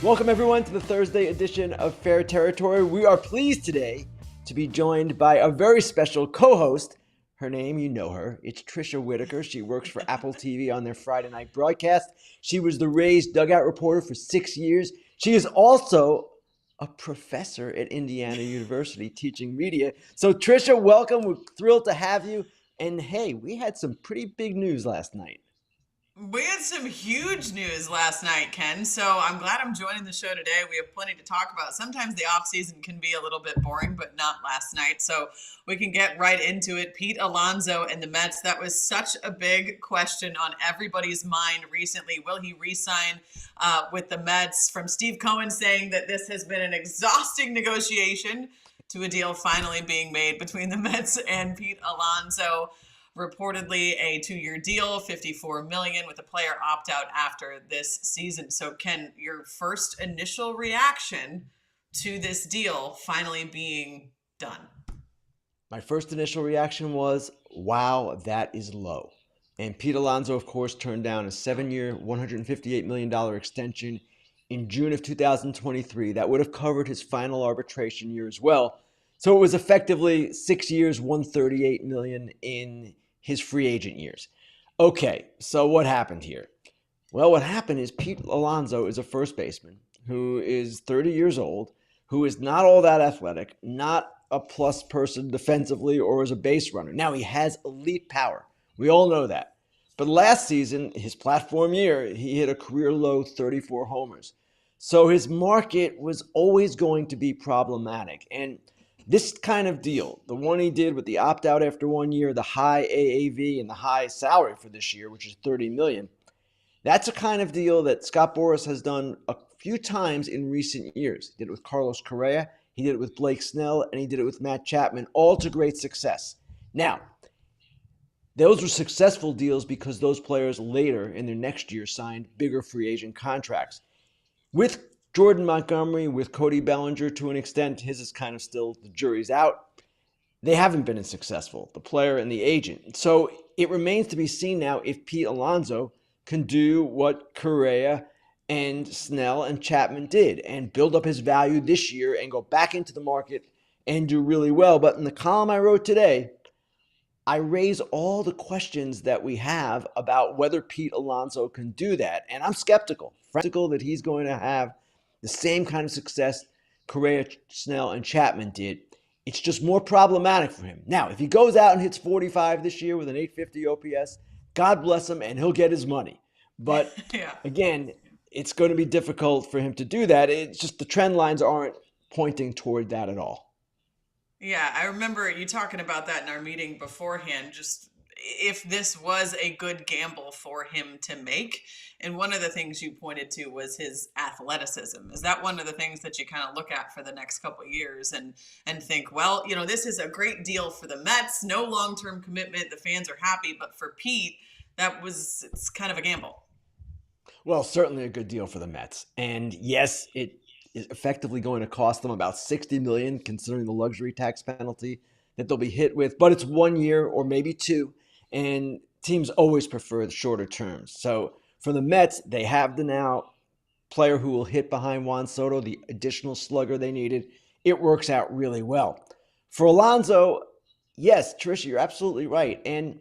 Welcome everyone to the Thursday edition of Fair Territory. We are pleased today to be joined by a very special co-host. Her name, you know her, it's Tricia Whitaker. She works for Apple TV on their Friday night broadcast. She was the Rays dugout reporter for 6 years. She is also a professor at Indiana University teaching media. So Tricia, welcome. We're thrilled to have you. And hey, we had some pretty big news last night. We had some huge news last night, Ken, so I'm glad I'm joining the show today. We have plenty to talk about. Sometimes the offseason can be a little bit boring, but not last night, so we can get right into it. Pete Alonso and the Mets, that was such a big question on everybody's mind recently. Will he re-sign with the Mets? From Steve Cohen saying that this has been an exhausting negotiation to a deal finally being made between the Mets and Pete Alonso. Reportedly a 2-year deal, $54 million, with a player opt-out after this season. So, Ken, your first initial reaction to this deal finally being done? My first initial reaction was, wow, that is low. And Pete Alonso, of course, turned down a 7-year, $158 million extension in June of 2023. That would have covered his final arbitration year as well. So it was effectively 6 years, $138 million in his free agent years. Okay, so what happened here? Well, what happened is Pete Alonso is a first baseman who is 30 years old, who is not all that athletic, not a plus person defensively or as a base runner. Now, he has elite power. We all know that. But last season, his platform year, he hit a career low 34 homers. So his market was always going to be problematic. And this kind of deal, the one he did with the opt-out after 1 year, the high AAV and the high salary for this year, which is $30 million, that's a kind of deal that Scott Boras has done a few times in recent years. He did it with Carlos Correa, he did it with Blake Snell, and he did it with Matt Chapman, all to great success. Now, those were successful deals because those players later in their next year signed bigger free agent contracts. With Jordan Montgomery, with Cody Bellinger to an extent, his is kind of still, the jury's out. They haven't been as successful, the player and the agent. So it remains to be seen now if Pete Alonso can do what Correa and Snell and Chapman did and build up his value this year and go back into the market and do really well. But in the column I wrote today, I raise all the questions that we have about whether Pete Alonso can do that. And I'm skeptical that he's going to have the same kind of success Correa, Snell, and Chapman did. It's just more problematic for him. Now, if he goes out and hits 45 this year with an 850 OPS, God bless him, and he'll get his money. But Yeah. Again, it's going to be difficult for him to do that. It's just the trend lines aren't pointing toward that at all. Yeah, I remember you talking about that in our meeting beforehand, just if this was a good gamble for him to make. And one of the things you pointed to was his athleticism. Is that one of the things that you kind of look at for the next couple of years and think, well, this is a great deal for the Mets, no long-term commitment, the fans are happy, but for Pete, it's kind of a gamble. Well, certainly a good deal for the Mets. And yes, it is effectively going to cost them about $60 million, considering the luxury tax penalty that they'll be hit with. But it's 1 year or maybe two, and teams always prefer the shorter terms. So for the Mets, they have the now player who will hit behind Juan Soto, the additional slugger they needed. It works out really well. For Alonso, yes, Tricia, you're absolutely right. And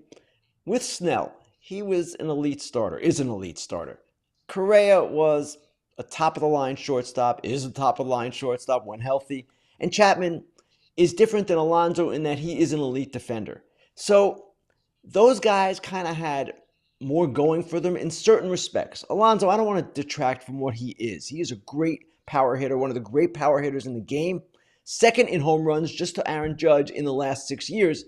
with Snell, he was an elite starter, is an elite starter. Correa was a top-of-the-line shortstop, is a top-of-the-line shortstop when healthy. And Chapman is different than Alonso in that he is an elite defender. So those guys kind of had more going for them in certain respects. Alonso, I don't want to detract from what he is. He is a great power hitter, one of the great power hitters in the game. Second in home runs, just to Aaron Judge in the last 6 years.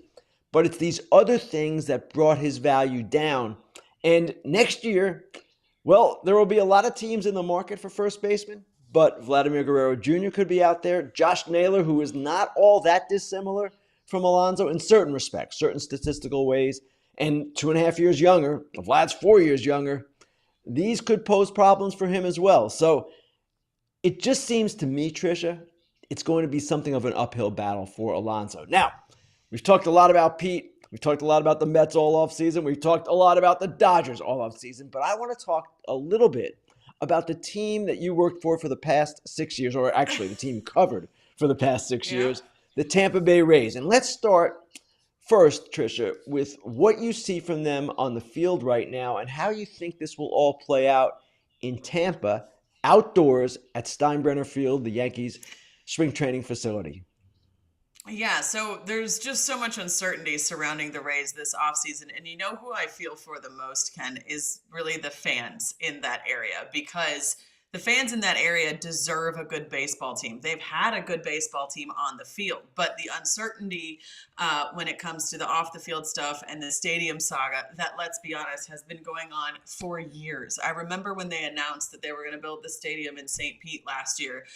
But it's these other things that brought his value down. And next year, well, there will be a lot of teams in the market for first baseman, but Vladimir Guerrero Jr. could be out there. Josh Naylor, who is not all that dissimilar from Alonso in certain respects, certain statistical ways, and 2.5 years younger. Vlad's 4 years younger. These could pose problems for him as well. So it just seems to me, Tricia, it's going to be something of an uphill battle for Alonso. Now, we've talked a lot about Pete. We've talked a lot about the Mets all offseason. We've talked a lot about the Dodgers all offseason. But I want to talk a little bit about the team that you worked for the past 6 years, or actually the team you covered for the past six Yeah. years, the Tampa Bay Rays. And let's start first, Tricia, with what you see from them on the field right now and how you think this will all play out in Tampa, outdoors at Steinbrenner Field, the Yankees' spring training facility. Yeah, so there's just so much uncertainty surrounding the Rays this offseason. And you know who I feel for the most, Ken, is really the fans in that area, because the fans in that area deserve a good baseball team. They've had a good baseball team on the field, but the uncertainty when it comes to the off the field stuff and the stadium saga, that, let's be honest, has been going on for years. I remember when they announced that they were going to build the stadium in St. Pete last year,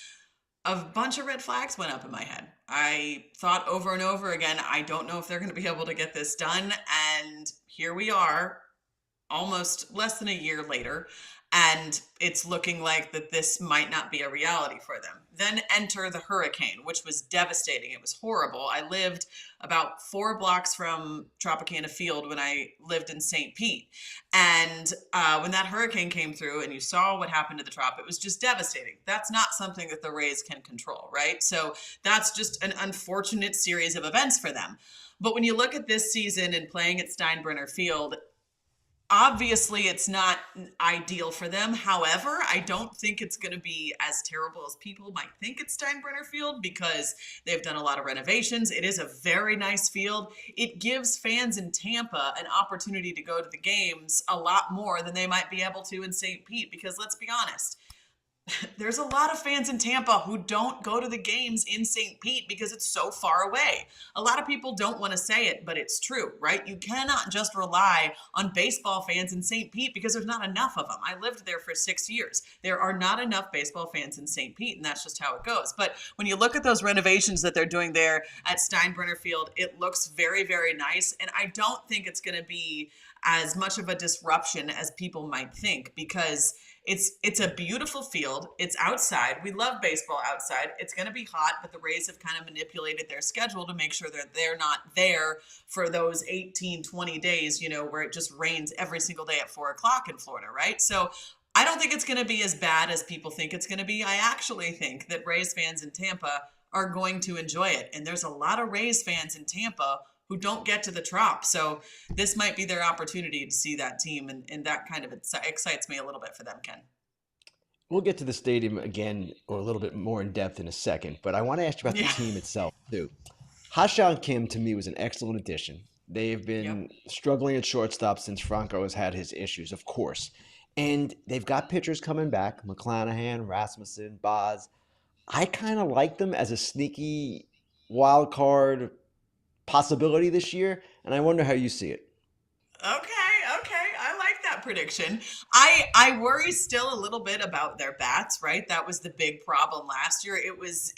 a bunch of red flags went up in my head. I thought over and over again, I don't know if they're going to be able to get this done. And here we are, almost less than a year later, and it's looking like that this might not be a reality for them. Then enter the hurricane, which was devastating. It was horrible. I lived about 4 blocks from Tropicana Field when I lived in St. Pete. And when that hurricane came through and you saw what happened to the Trop, it was just devastating. That's not something that the Rays can control, right? So that's just an unfortunate series of events for them. But when you look at this season and playing at Steinbrenner Field, obviously it's not ideal for them. However, I don't think it's going to be as terrible as people might think at Steinbrenner Field, because they've done a lot of renovations. It is a very nice field. It gives fans in Tampa an opportunity to go to the games a lot more than they might be able to in St. Pete, because let's be honest, there's a lot of fans in Tampa who don't go to the games in St. Pete because it's so far away. A lot of people don't want to say it, but it's true, right? You cannot just rely on baseball fans in St. Pete because there's not enough of them. I lived there for 6 years. There are not enough baseball fans in St. Pete, and that's just how it goes. But when you look at those renovations that they're doing there at Steinbrenner Field, it looks very, very nice. And I don't think it's going to be as much of a disruption as people might think, because it's a beautiful field. It's outside. We love baseball outside. It's going to be hot, but the Rays have kind of manipulated their schedule to make sure that they're not there for those 18, 20 days, where it just rains every single day at 4 o'clock in Florida, right? So I don't think it's going to be as bad as people think it's going to be. I actually think that Rays fans in Tampa are going to enjoy it. And there's a lot of Rays fans in Tampa who don't get to the Trop. So this might be their opportunity to see that team. And that kind of excites me a little bit for them, Ken. We'll get to the stadium again or a little bit more in depth in a second, but I want to ask you about the Yeah. team itself, too. Ha-Seong Kim, to me, was an excellent addition. They've been struggling at shortstop since Franco has had his issues, of course. And they've got pitchers coming back, McClanahan, Rasmussen, Boz. I kind of like them as a sneaky wild card possibility this year, and I wonder how you see it. Okay. I like that prediction. I worry still a little bit about their bats, right? That was the big problem last year. It was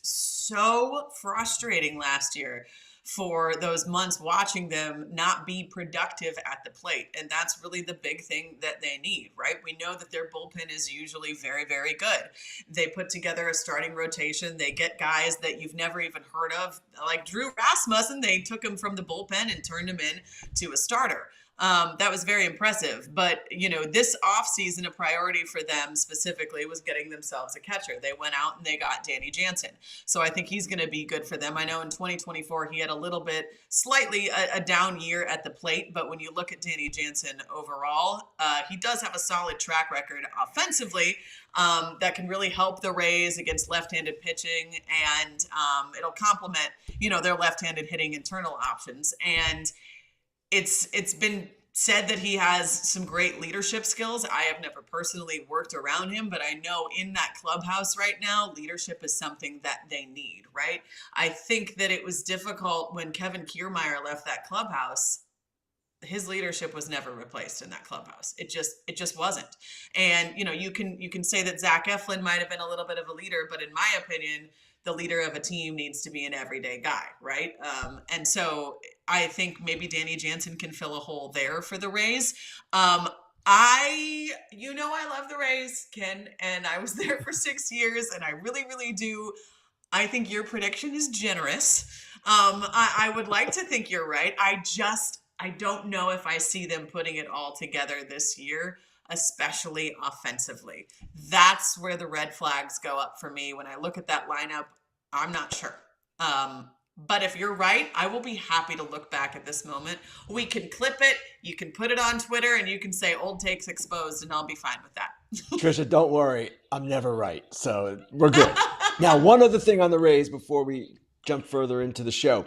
so frustrating last year for those months watching them not be productive at the plate. And that's really the big thing that they need, right? We know that their bullpen is usually very, very good. They put together a starting rotation. They get guys that you've never even heard of, like Drew Rasmussen. They took him from the bullpen and turned him in to a starter. That was very impressive. But, this offseason, a priority for them specifically was getting themselves a catcher. They went out and they got Danny Jansen. So I think he's going to be good for them. I know in 2024, he had a little bit, slightly a down year at the plate. But when you look at Danny Jansen overall, he does have a solid track record offensively that can really help the Rays against left-handed pitching. And it'll complement, their left-handed hitting internal options. And it's been said that he has some great leadership skills. I have never personally worked around him, but I know in that clubhouse right now, leadership is something that they need, right? I think that it was difficult when Kevin Kiermaier left that clubhouse. His leadership was never replaced in that clubhouse. It just wasn't. And, you can say that Zach Eflin might have been a little bit of a leader, but in my opinion, the leader of a team needs to be an everyday guy, right? And so I think maybe Danny Jansen can fill a hole there for the Rays. I love the Rays, Ken, and I was there for 6 years, and I really, really do. I think your prediction is generous. I would like to think you're right. I don't know if I see them putting it all together this year, especially offensively. That's where the red flags go up for me. When I look at that lineup, I'm not sure. But if you're right, I will be happy to look back at this moment. We can clip it, you can put it on Twitter, and you can say old takes exposed, and I'll be fine with that. Tricia, don't worry. I'm never right. So we're good. Now, one other thing on the Rays before we jump further into the show.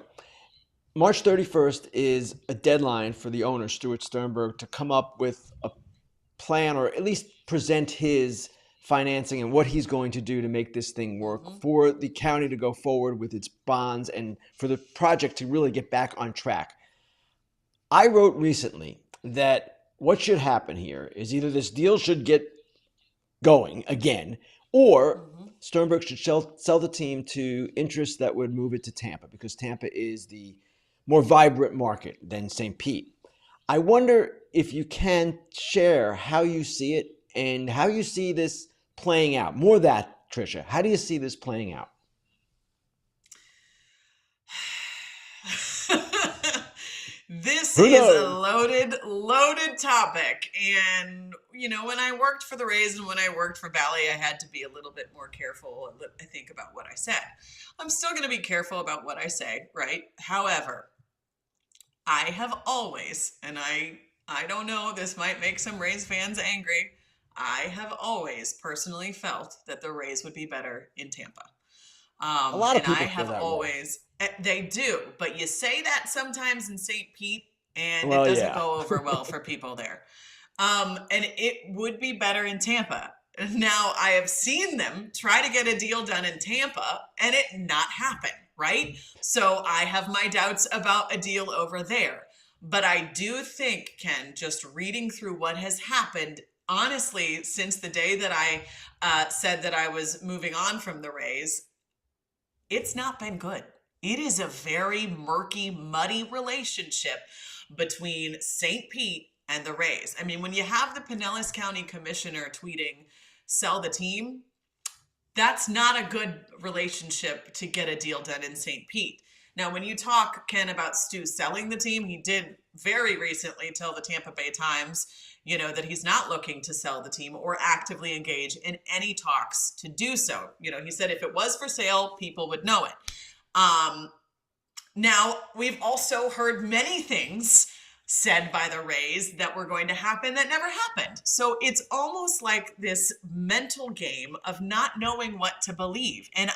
March 31st is a deadline for the owner, Stuart Sternberg, to come up with a plan or at least present his financing and what he's going to do to make this thing work for the county to go forward with its bonds and for the project to really get back on track. I wrote recently that what should happen here is either this deal should get going again or Sternberg should sell the team to interests that would move it to Tampa because Tampa is the more vibrant market than St. Pete. I wonder if you can share how you see it and how you see this playing out. More of that, Tricia. How do you see this playing out? This is a loaded topic. And, you know, when I worked for the Rays and when I worked for Bally, I had to be a little bit more careful, I think, about what I said. I'm still going to be careful about what I say, right? However, I have always, and I don't know, this might make some Rays fans angry, I have always personally felt that the Rays would be better in Tampa. A lot of people I have always, they do, but you say that sometimes in St. Pete, and it doesn't go over well for people there. And it would be better in Tampa. Now, I have seen them try to get a deal done in Tampa, and it not happen, right? So I have my doubts about a deal over there. But I do think, Ken, just reading through what has happened, honestly, since the day that I said that I was moving on from the Rays, it's not been good. It is a very murky, muddy relationship between St. Pete and the Rays. I mean, when you have the Pinellas County Commissioner tweeting, sell the team, that's not a good relationship to get a deal done in St. Pete. Now, when you talk, Ken, about Stu selling the team, he did very recently tell the Tampa Bay Times, you know, that he's not looking to sell the team or actively engage in any talks to do so. You know, he said if it was for sale, people would know it. Now, we've also heard many things said by the Rays that were going to happen that never happened. So it's almost like this mental game of not knowing what to believe. And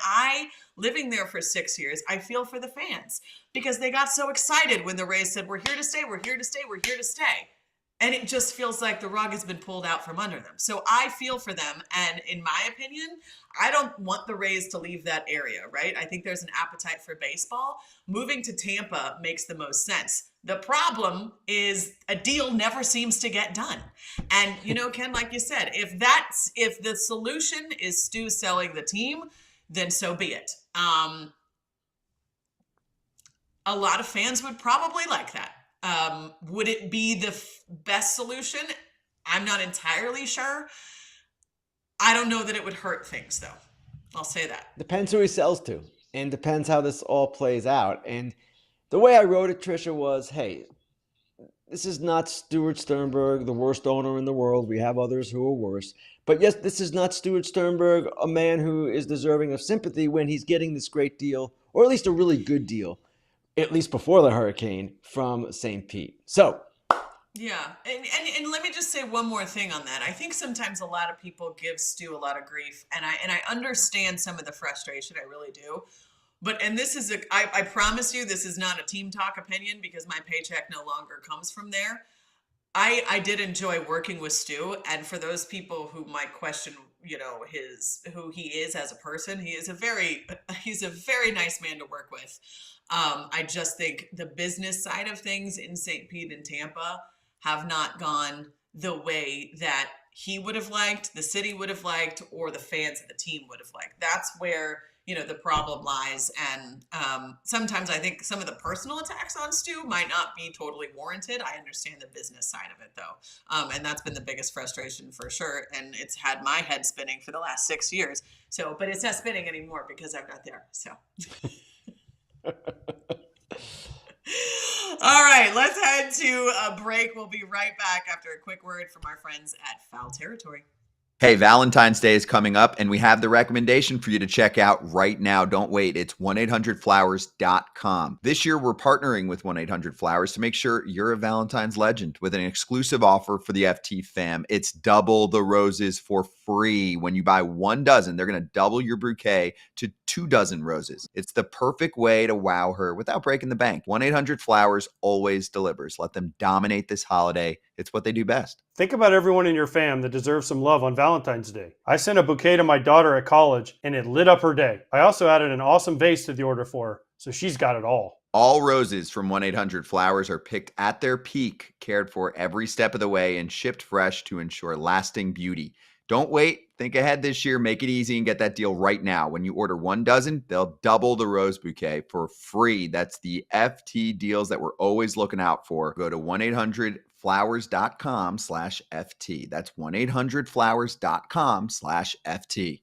living there for 6 years, I feel for the fans because they got so excited when the Rays said, we're here to stay, we're here to stay, we're here to stay. And it just feels like the rug has been pulled out from under them. So I feel for them. And in my opinion, I don't want the Rays to leave that area, right? I think there's an appetite for baseball. Moving to Tampa makes the most sense. The problem is a deal never seems to get done. And, you know, Ken, like you said, if the solution is Stu selling the team, then so be it. A lot of fans would probably like that. Would it be the best solution? I'm not entirely sure. I don't know that it would hurt things, though. I'll say that. Depends who he sells to, and depends how this all plays out. And the way I wrote it, Tricia, was, hey, this is not Stuart Sternberg, the worst owner in the world. We have others who are worse. But yes, this is not Stuart Sternberg, a man who is deserving of sympathy when he's getting this great deal, or at least a really good deal, at least before the hurricane, from St. Pete. So, yeah, and let me just say one more thing on that. I think sometimes a lot of people give Stu a lot of grief, and I understand some of the frustration. I really do. But, and this is I promise you, this is not a team talk opinion because my paycheck no longer comes from there. I did enjoy working with Stu, and for those people who might question, you know, who he is as a person, he's a very nice man to work with. I just think the business side of things in St. Pete and Tampa have not gone the way that he would have liked, the city would have liked, or the fans of the team would have liked. That's where, you know, the problem lies. And sometimes I think some of the personal attacks on Stu might not be totally warranted. I understand the business side of it, though. And that's been the biggest frustration for sure. And it's had my head spinning for the last 6 years. So, but it's not spinning anymore because I'm not there. So. All right, let's head to a break. We'll be right back after a quick word from our friends at Foul Territory. Hey, Valentine's Day is coming up, and we have the recommendation for you to check out right now. Don't wait. It's 1-800-Flowers.com. This year, we're partnering with 1-800-Flowers to make sure you're a Valentine's legend with an exclusive offer for the FT fam. It's double the roses for free. When you buy 1 dozen, they're going to double your bouquet to 2 dozen roses. It's the perfect way to wow her without breaking the bank. 1-800-Flowers always delivers. Let them dominate this holiday. It's what they do best. Think about everyone in your fam that deserves some love on Valentine's Day. I sent a bouquet to my daughter at college, and it lit up her day. I also added an awesome vase to the order for her, so she's got it all. All roses from 1-800-Flowers are picked at their peak, cared for every step of the way, and shipped fresh to ensure lasting beauty. Don't wait. Think ahead this year. Make it easy and get that deal right now. When you order 1 dozen, they'll double the rose bouquet for free. That's the FT deals that we're always looking out for. Go to 1-800-Flowers.com/FT. That's 1-800-Flowers.com/FT.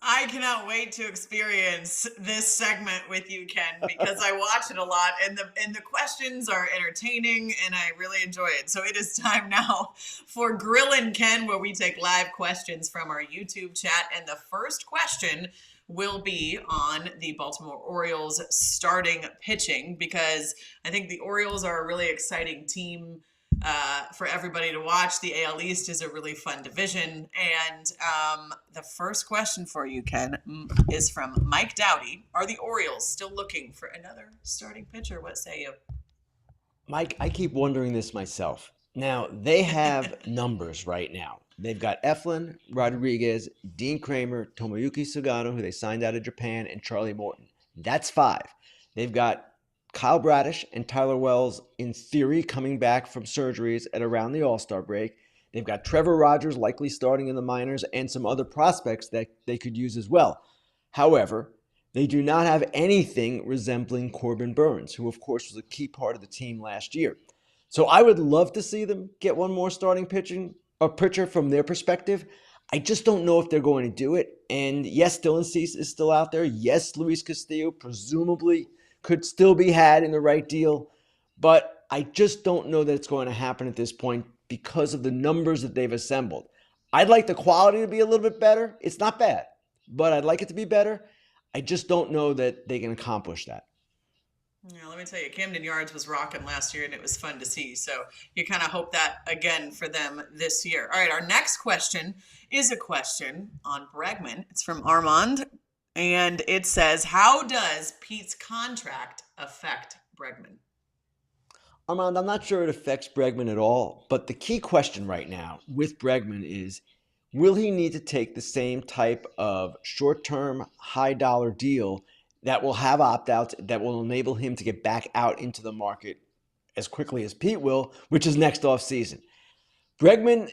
I cannot wait to experience this segment with you, Ken, because I watch it a lot, and the questions are entertaining, and I really enjoy it. So it is time now for Grillin Ken, where we take live questions from our YouTube chat, and the first question will be on the Baltimore Orioles starting pitching, because I think the Orioles are a really exciting team for everybody to watch. The AL East is a really fun division. And the first question for you, Ken, is from Mike Dowdy. Are the Orioles still looking for another starting pitcher? What say you? Mike, I keep wondering this myself. Now, they have numbers right now. They've got Eflin, Rodriguez, Dean Kramer, Tomoyuki Sugano, who they signed out of Japan, and Charlie Morton. That's 5. They've got Kyle Bradish and Tyler Wells, in theory, coming back from surgeries at around the All-Star break. They've got Trevor Rogers likely starting in the minors and some other prospects that they could use as well. However, they do not have anything resembling Corbin Burns, who, of course, was a key part of the team last year. So I would love to see them get one more starting pitcher from their perspective. I just don't know if they're going to do it. And yes, Dylan Cease is still out there. Yes, Luis Castillo presumably could still be had in the right deal, but I just don't know that it's going to happen at this point because of the numbers that they've assembled. I'd like the quality to be a little bit better. It's not bad, but I'd like it to be better. I just don't know that they can accomplish that. Yeah, let me tell you, Camden Yards was rocking last year, and it was fun to see. So you kind of hope that again for them this year. All right, our next question is a question on Bregman. It's from Armand. And it says, how does Pete's contract affect Bregman? Armand, I'm not sure it affects Bregman at all, but the key question right now with Bregman is, will he need to take the same type of short-term, high-dollar deal that will have opt-outs that will enable him to get back out into the market as quickly as Pete will, which is next offseason? Bregman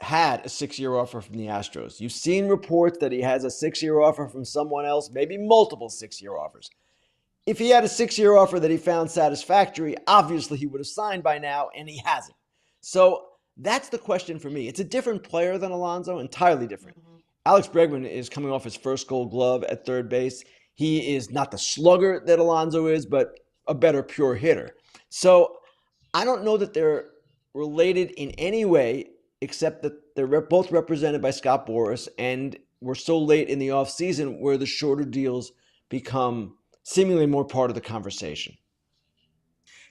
had a 6-year offer from the Astros. You've seen reports that he has a 6-year offer from someone else, maybe multiple 6-year offers. If he had a 6-year offer that he found satisfactory, obviously he would have signed by now, and he hasn't. So that's the question for me. It's a different player than Alonso, entirely different. Mm-hmm. Alex Bregman is coming off his first Gold Glove at third base. He is not the slugger that Alonso is, but a better pure hitter. So I don't know that they're related in any way, except that they're both represented by Scott Boras, and we're so late in the offseason where the shorter deals become seemingly more part of the conversation.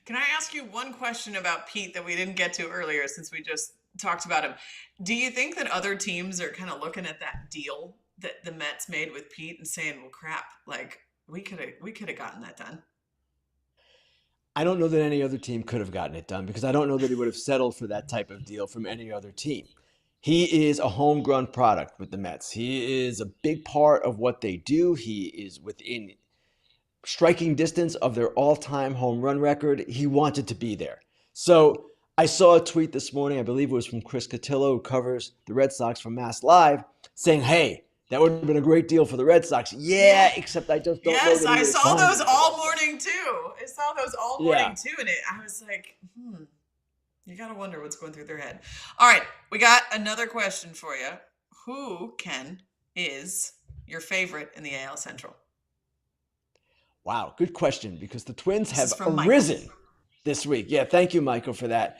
Can I ask you one question about Pete that we didn't get to earlier since we just talked about him? Do you think that other teams are kind of looking at that deal that the Mets made with Pete and saying, well, crap, like we could have gotten that done? I don't know that any other team could have gotten it done because I don't know that he would have settled for that type of deal from any other team. He is a homegrown product with the Mets. He is a big part of what they do. He is within striking distance of their all-time home run record. He wanted to be there. So I saw a tweet this morning, I believe it was from Chris Cotillo, who covers the Red Sox from Mass Live, saying, hey, that would have been a great deal for the Red Sox. Yeah, except I just don't know. Yes, I saw those all morning too. And I was like, you got to wonder what's going through their head. All right, we got another question for you. Who, Ken, is your favorite in the AL Central? Wow, good question, because the Twins This have is from arisen Michael. this week. Yeah, thank you, Michael, for that.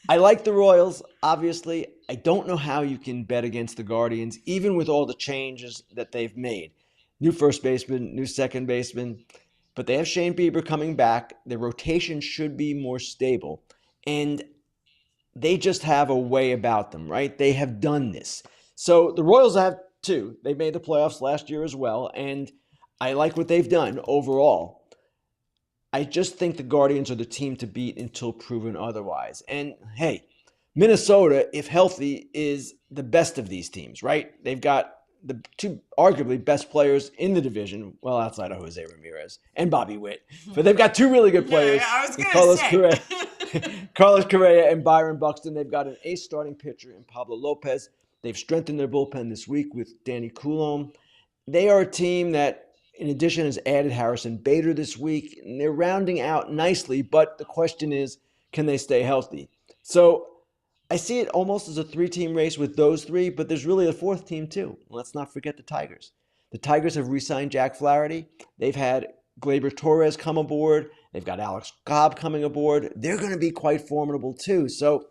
I like the Royals, obviously. I don't know how you can bet against the Guardians, even with all the changes that they've made. New first baseman, new second baseman. But they have Shane Bieber coming back. Their rotation should be more stable. And they just have a way about them, right? They have done this. So the Royals have too. They made the playoffs last year as well. And I like what they've done overall. I just think the Guardians are the team to beat until proven otherwise. And hey, Minnesota, if healthy, is the best of these teams, right? They've got the two arguably best players in the division, well, outside of Jose Ramirez and Bobby Witt. But they've got two really good players. Yeah, I was in going to say. Carlos Correa and Byron Buxton. They've got an ace starting pitcher in Pablo Lopez. They've strengthened their bullpen this week with Danny Coulombe. They are a team that, in addition, has added Harrison Bader this week, and they're rounding out nicely, but the question is, can they stay healthy? So I see it almost as a three-team race with those three, but there's really a fourth team too. Let's not forget the Tigers. The Tigers have re-signed Jack Flaherty. They've had Gleyber Torres come aboard. They've got Alex Cobb coming aboard. They're going to be quite formidable too. So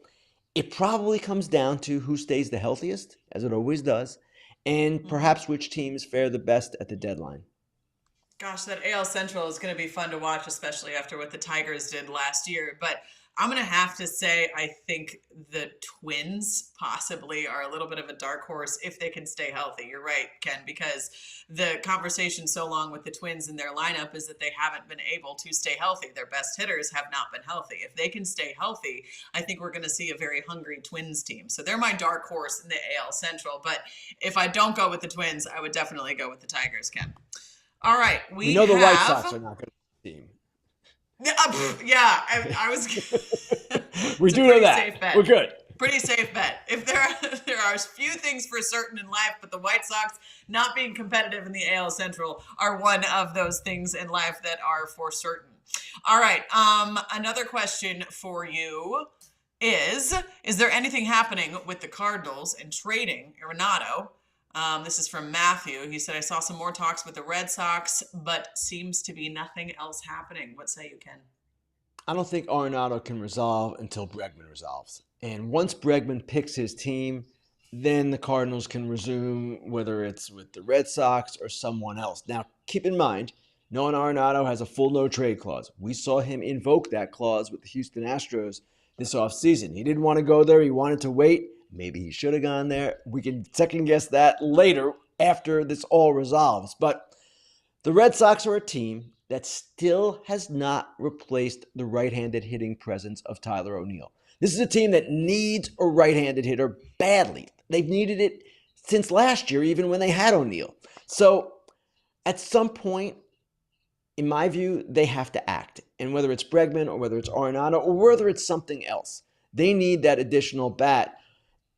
it probably comes down to who stays the healthiest, as it always does, and perhaps which teams fare the best at the deadline. Gosh, that AL Central is going to be fun to watch, especially after what the Tigers did last year. But I'm going to have to say, I think the Twins possibly are a little bit of a dark horse if they can stay healthy. You're right, Ken, because the conversation so long with the Twins in their lineup is that they haven't been able to stay healthy. Their best hitters have not been healthy. If they can stay healthy, I think we're going to see a very hungry Twins team. So they're my dark horse in the AL Central. But if I don't go with the Twins, I would definitely go with the Tigers, Ken. All right, we know the White Sox are not going to be a team. Yeah, I was. We do know that. We're good. Pretty safe bet. If there are few things for certain in life, but the White Sox not being competitive in the AL Central are one of those things in life that are for certain. All right. Another question for you is there anything happening with the Cardinals and trading Arenado? This is from Matthew. He said, I saw some more talks with the Red Sox, but seems to be nothing else happening. What say you, Ken? I don't think Arenado can resolve until Bregman resolves. And once Bregman picks his team, then the Cardinals can resume, whether it's with the Red Sox or someone else. Now, keep in mind, Nolan Arenado has a full no-trade clause. We saw him invoke that clause with the Houston Astros this offseason. He didn't want to go there. He wanted to wait. Maybe he should have gone there. We can second guess that later after this all resolves. But the Red Sox are a team that still has not replaced the right-handed hitting presence of Tyler O'Neill. This is a team that needs a right-handed hitter badly. They've needed it since last year, even when they had O'Neill. So at some point, in my view, they have to act. And whether it's Bregman or whether it's Arenado or whether it's something else, they need that additional bat,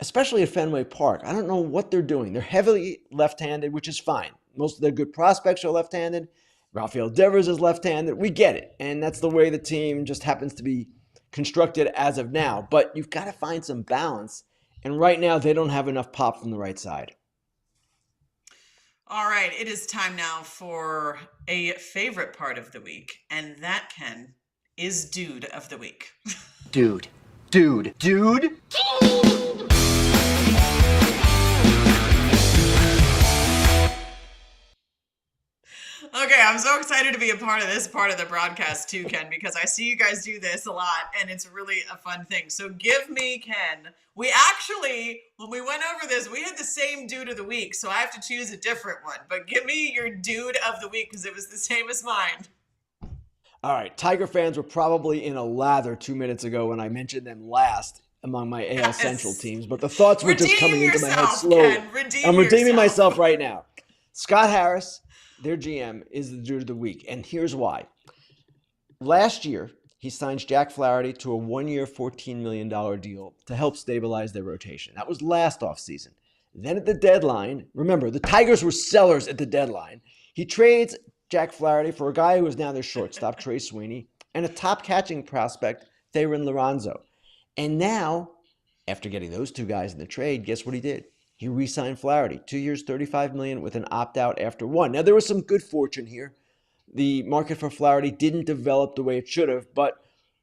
especially at Fenway Park. I don't know what they're doing. They're heavily left-handed, which is fine. Most of their good prospects are left-handed. Rafael Devers is left-handed. We get it. And that's the way the team just happens to be constructed as of now. But you've got to find some balance. And right now, they don't have enough pop from the right side. All right. It is time now for a favorite part of the week. And that, Ken, is Dude of the Week. Dude. Okay, I'm so excited to be a part of this part of the broadcast too, Ken, because I see you guys do this a lot, and it's really a fun thing. So give me, Ken, we actually, when we went over this, we had the same Dude of the Week, so I have to choose a different one. But give me your Dude of the Week, because it was the same as mine. All right, Tiger fans were probably in a lather 2 minutes ago when I mentioned them last among my AL Central teams, but the thoughts were just coming into my head slowly. I'm redeeming myself right now. Scott Harris, their GM, is the Dude of the Week, and here's why. Last year, he signs Jack Flaherty to a one-year, $14 million deal to help stabilize their rotation. That was last offseason. Then at the deadline, remember, the Tigers were sellers at the deadline. He trades Jack Flaherty for a guy who is now their shortstop, Trey Sweeney, and a top catching prospect, Thayron Lorenzo. And now, after getting those two guys in the trade, guess what he did? he re-signed Flaherty. 2 years, $35 million with an opt-out after one. Now, there was some good fortune here. The market for Flaherty didn't develop the way it should have, but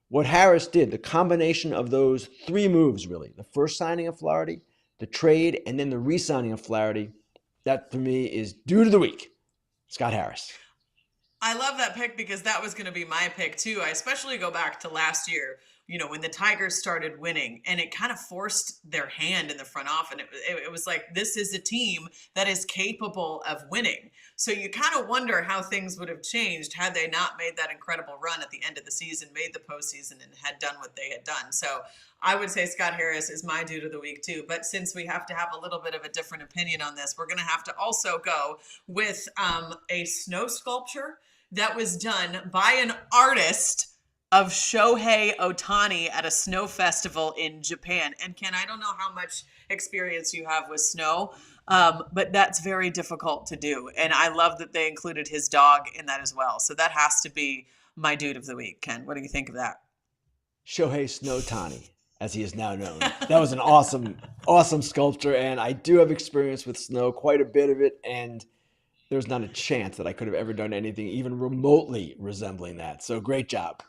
what Harris did, the combination of those three moves, really, the first signing of Flaherty, the trade, and then the re-signing of Flaherty, that for me is dude of the week, Scott Harris. I love that pick because that was going to be my pick too. I especially go back to last year, when the Tigers started winning, and it kind of forced their hand in the front office. And it was like, this is a team that is capable of winning. So you kind of wonder how things would have changed had they not made that incredible run at the end of the season, made the postseason, and had done what they had done. So I would say Scott Harris is my dude of the week too. But since we have to have a little bit of a different opinion on this, we're going to have to also go with a snow sculpture that was done by an artist of Shohei Ohtani at a snow festival in Japan. And Ken, I don't know how much experience you have with snow, but that's very difficult to do. And I love that they included his dog in that as well. So that has to be my dude of the week. Ken, what do you think of that? Shohei Snowtani, as he is now known. That was an awesome sculpture, and I do have experience with snow, quite a bit of it, and there's not a chance that I could have ever done anything even remotely resembling that. So great job.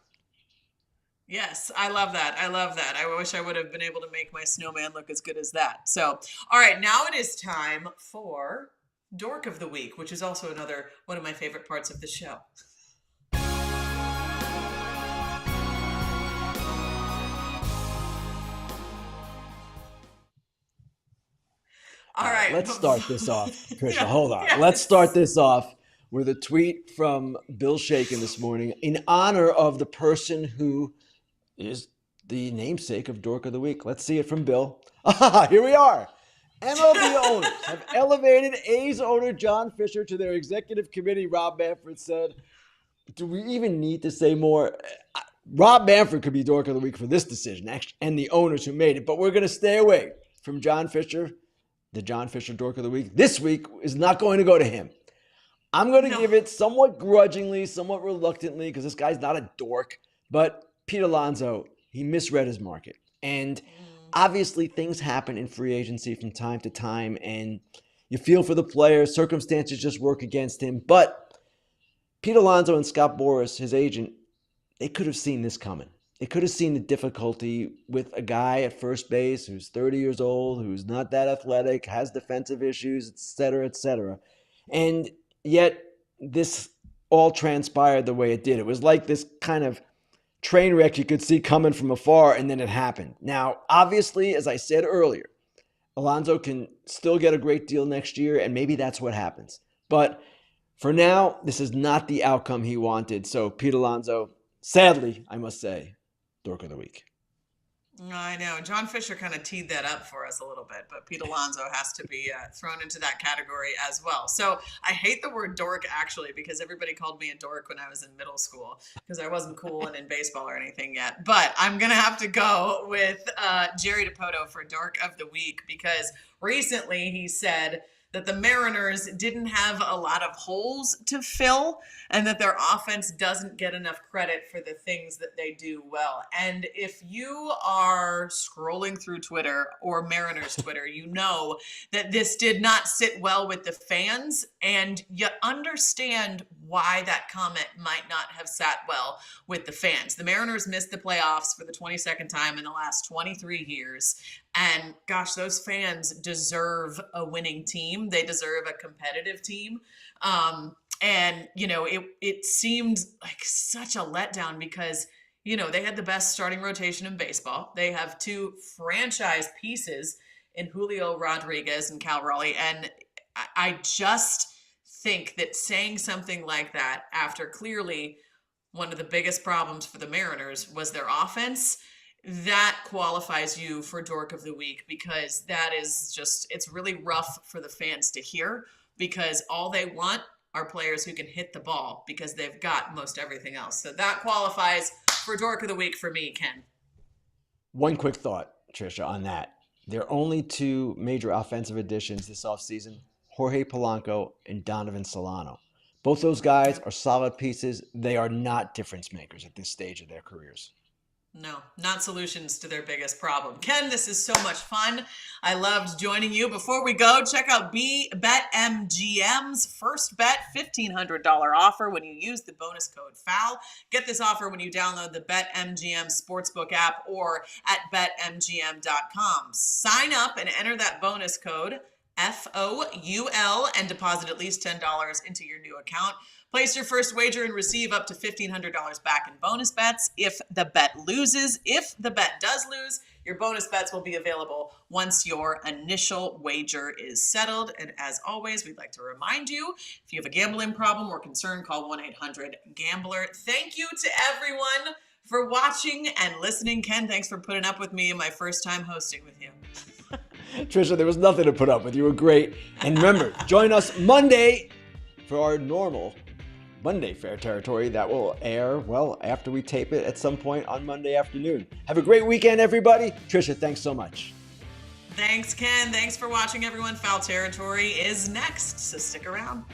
Yes, I love that. I wish I would have been able to make my snowman look as good as that. So, all right, now it is time for Dork of the Week, which is also another one of my favorite parts of the show. All right. Let's start this off, Tricia. Yeah, Hold on. yes. Let's start this off with a tweet from Bill Shaken this morning in honor of the person who is the namesake of Dork of the Week. Let's see it from Bill. Here we are. MLB owners have elevated A's owner John Fisher to their executive committee. Rob Manfred said, do we even need to say more? Rob Manfred could be Dork of the Week for this decision, actually, and the owners who made it, but we're going to stay away from John Fisher. The John Fisher Dork of the Week this week is not going to go to him. I'm going to give it somewhat grudgingly, somewhat reluctantly, because this guy's not a dork, but Pete Alonso, he misread his market. And obviously things happen in free agency from time to time, and you feel for the player. Circumstances just work against him. But Pete Alonso and Scott Boras, his agent, they could have seen this coming. They could have seen the difficulty with a guy at first base who's 30 years old, who's not that athletic, has defensive issues, et cetera, et cetera. And yet this all transpired the way it did. It was like this kind of train wreck you could see coming from afar, and then it happened. Now, obviously, as I said earlier, Alonso can still get a great deal next year, and maybe that's what happens. But for now, this is not the outcome he wanted. So Pete Alonso, sadly, I must say, Dork of the Week. I know. John Fisher kind of teed that up for us a little bit, but Pete Alonso has to be thrown into that category as well. So I hate the word dork, actually, because everybody called me a dork when I was in middle school because I wasn't cool and in baseball or anything yet. But I'm going to have to go with Jerry DiPoto for Dork of the Week because recently he said that the Mariners didn't have a lot of holes to fill and that their offense doesn't get enough credit for the things that they do well. And if you are scrolling through Twitter or Mariners Twitter, you know that this did not sit well with the fans, and you understand why that comment might not have sat well with the fans. The Mariners missed the playoffs for the 22nd time in the last 23 years. And gosh, those fans deserve a winning team. They deserve a competitive team. And, it seemed like such a letdown because, they had the best starting rotation in baseball. They have two franchise pieces in Julio Rodriguez and Cal Raleigh. And I just think that saying something like that after clearly one of the biggest problems for the Mariners was their offense, that qualifies you for Dork of the Week because that is just, it's really rough for the fans to hear because all they want are players who can hit the ball because they've got most everything else. So that qualifies for Dork of the Week for me, Ken. One quick thought, Tricia, on that. There are only two major offensive additions this offseason, Jorge Polanco and Donovan Solano. Both those guys are solid pieces. They are not difference makers at this stage of their careers. No, not solutions to their biggest problem. Ken, this is so much fun. I loved joining you. Before we go, check out BetMGM's first bet $1,500 offer when you use the bonus code FOUL. Get this offer when you download the BetMGM Sportsbook app or at BetMGM.com. Sign up and enter that bonus code FOUL and deposit at least $10 into your new account. Place your first wager and receive up to $1,500 back in bonus bets if the bet loses. If the bet does lose, your bonus bets will be available once your initial wager is settled. And as always, we'd like to remind you, if you have a gambling problem or concern, call 1-800-GAMBLER. Thank you to everyone for watching and listening. Ken, thanks for putting up with me in my first time hosting with you. Tricia, there was nothing to put up with. You were great. And remember, join us Monday for our normal Monday Fair Territory that will air, well, after we tape it at some point on Monday afternoon. Have a great weekend, everybody. Tricia, thanks so much. Thanks, Ken. Thanks for watching, everyone. Foul Territory is next, so stick around.